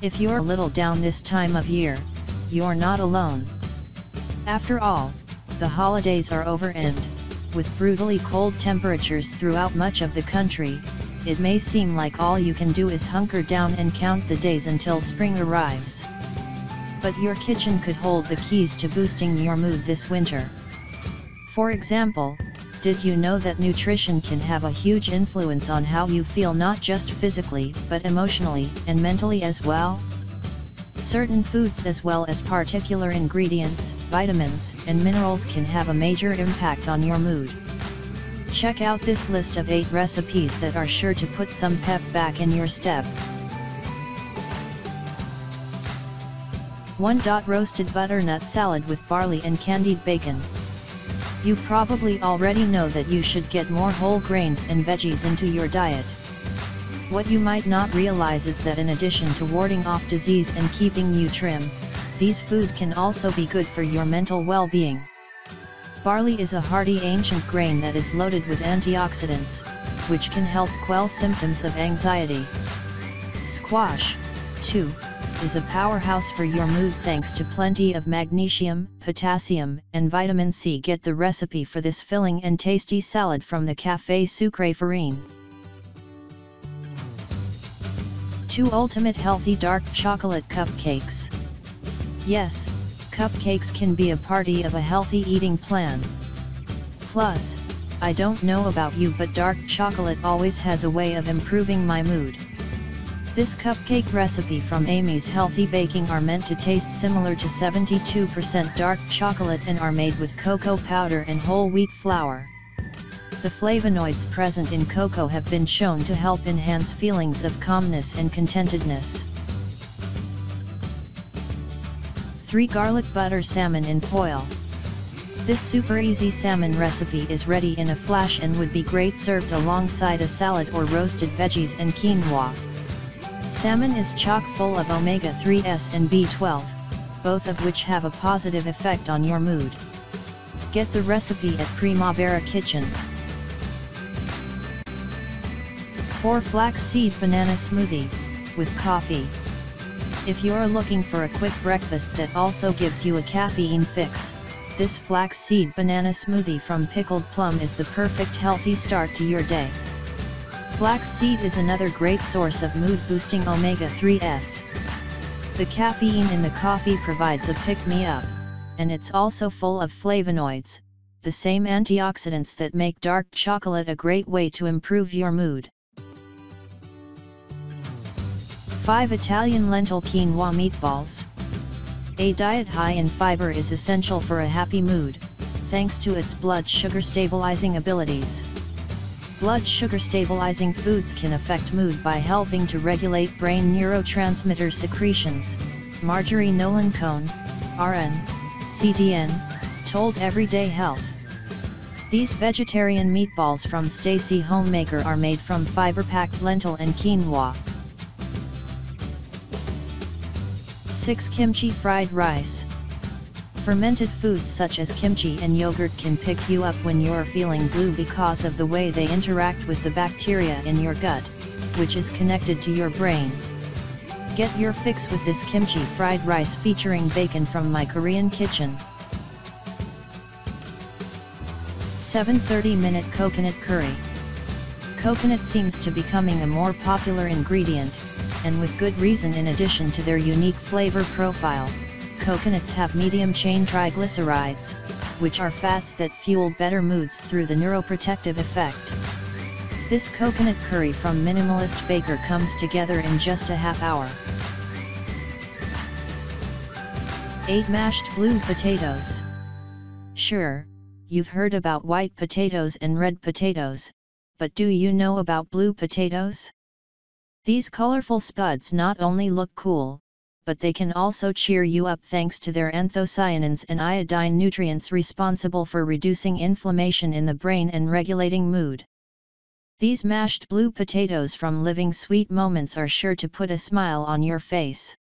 If you're a little down this time of year, you're not alone. After all, the holidays are over and, with brutally cold temperatures throughout much of the country, it may seem like all you can do is hunker down and count the days until spring arrives. But your kitchen could hold the keys to boosting your mood this winter. For example, did you know that nutrition can have a huge influence on how you feel, not just physically, but emotionally and mentally as well? Certain foods as well as particular ingredients, vitamins, and minerals can have a major impact on your mood. Check out this list of 8 recipes that are sure to put some pep back in your step. 1. Roasted butternut salad with barley and candied bacon. You probably already know that you should get more whole grains and veggies into your diet. What you might not realize is that in addition to warding off disease and keeping you trim, these food can also be good for your mental well-being. Barley is a hearty ancient grain that is loaded with antioxidants, which can help quell symptoms of anxiety. Squash, too, is a powerhouse for your mood thanks to plenty of magnesium, potassium, and vitamin C. Get the recipe for this filling and tasty salad from the Café Sucré Farine. 2. Ultimate Healthy Dark Chocolate Cupcakes. Yes, cupcakes can be a party of a healthy eating plan. Plus, I don't know about you, but dark chocolate always has a way of improving my mood. This cupcake recipe from Amy's Healthy Baking are meant to taste similar to 72% dark chocolate and are made with cocoa powder and whole wheat flour. The flavonoids present in cocoa have been shown to help enhance feelings of calmness and contentedness. 3. Garlic butter salmon in foil. This super easy salmon recipe is ready in a flash and would be great served alongside a salad or roasted veggies and quinoa. Salmon is chock full of omega-3s and B12, both of which have a positive effect on your mood. Get the recipe at Primavera Kitchen. 4. Flaxseed banana smoothie, with coffee. If you're looking for a quick breakfast that also gives you a caffeine fix, this flaxseed banana smoothie from pickled plum is the perfect healthy start to your day. Flaxseed is another great source of mood-boosting omega-3s. The caffeine in the coffee provides a pick-me-up, and it's also full of flavonoids, the same antioxidants that make dark chocolate a great way to improve your mood. 5. Italian lentil quinoa meatballs. A diet high in fiber is essential for a happy mood, thanks to its blood sugar stabilizing abilities. Blood sugar stabilizing foods can affect mood by helping to regulate brain neurotransmitter secretions, Marjorie Nolan Cohn, RN, CDN, told Everyday Health. These vegetarian meatballs from Stacy Homemaker are made from fiber-packed lentil and quinoa. 6. Kimchi fried rice. Fermented foods such as kimchi and yogurt can pick you up when you're feeling blue because of the way they interact with the bacteria in your gut, which is connected to your brain. Get your fix with this kimchi fried rice featuring bacon from my Korean kitchen. 7. 30-minute coconut curry. Coconut seems to be becoming a more popular ingredient, and with good reason. In addition to their unique flavor profile, coconuts have medium-chain triglycerides, which are fats that fuel better moods through the neuroprotective effect. This coconut curry from Minimalist Baker comes together in just a half hour. 8. Mashed blue potatoes. Sure, you've heard about white potatoes and red potatoes, but do you know about blue potatoes? These colorful spuds not only look cool, but they can also cheer you up thanks to their anthocyanins and iodine nutrients responsible for reducing inflammation in the brain and regulating mood. These mashed blue potatoes from Living Sweet Moments are sure to put a smile on your face.